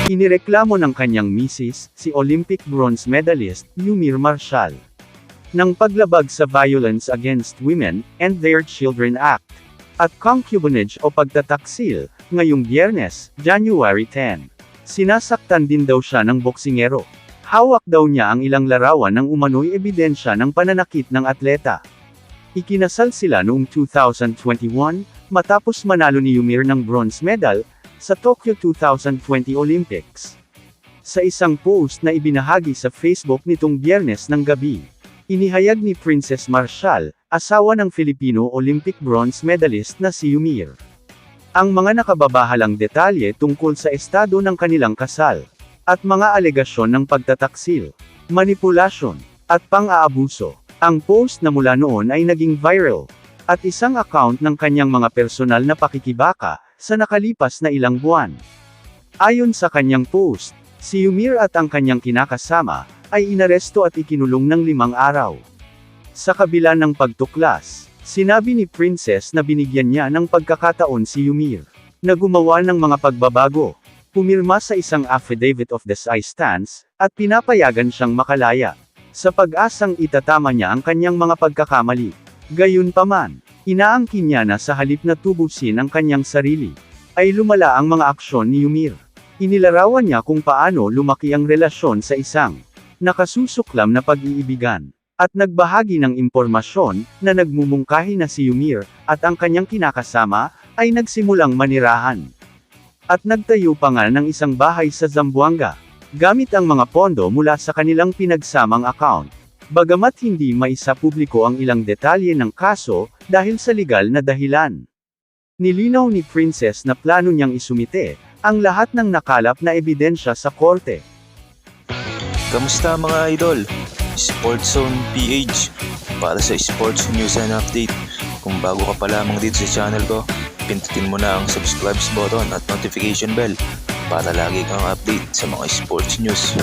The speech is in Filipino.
Inireklamo ng kanyang misis, si Olympic bronze medalist, Yumir Marshall, ng paglabag sa Violence Against Women and Their Children Act, at concubinage o pagtataksil, ngayong Biyernes, January 10. Sinasaktan din daw siya ng boksingero. Hawak daw niya ang ilang larawan ng umano'y ebidensya ng pananakit ng atleta. Ikinasal sila noong 2021, matapos manalo ni Yumir ng bronze medal, sa Tokyo 2020 Olympics. Sa isang post na ibinahagi sa Facebook nitong Biyernes ng gabi, inihayag ni Princess Marshall, asawa ng Filipino Olympic bronze medalist na si Yumir, ang mga nakababahalang detalye tungkol sa estado ng kanilang kasal, at mga alegasyon ng pagtataksil, manipulasyon, at pang-aabuso. Ang post na mula noon ay naging viral, at isang account ng kanyang mga personal na pakikibaka, sa nakalipas na ilang buwan. Ayon sa kanyang post, si Yumir at ang kanyang kinakasama, ay inaresto at ikinulong ng 5 araw. Sa kabila ng pagtuklas, sinabi ni Princess na binigyan niya ng pagkakataon si Yumir, na gumawa ng mga pagbabago, pumirma sa isang affidavit of desistance, at pinapayagan siyang makalaya, sa pag-asang itatama niya ang kanyang mga pagkakamali. Gayunpaman, inaangkin niya na sa halip na tubusin ang kanyang sarili, ay lumala ang mga aksyon ni Yumir. Inilarawan niya kung paano lumaki ang relasyon sa isang nakasusuklam na pag-iibigan, at nagbahagi ng impormasyon na nagmumungkahi na si Yumir at ang kanyang kinakasama ay nagsimulang manirahan, at nagtayo pa nga ng isang bahay sa Zamboanga, gamit ang mga pondo mula sa kanilang pinagsamang account. Bagamat hindi maisapubliko ang ilang detalye ng kaso, dahil sa legal na dahilan. Nilinaw ni Princess na plano niyang isumite, ang lahat ng nakalap na ebidensya sa korte. Kamusta mga idol? Sports Zone PH, para sa sports news and update. Kung bago ka pa lamang dito sa channel ko, pindutin mo na ang subscribe button at notification bell, para lagi kang update sa mga sports news.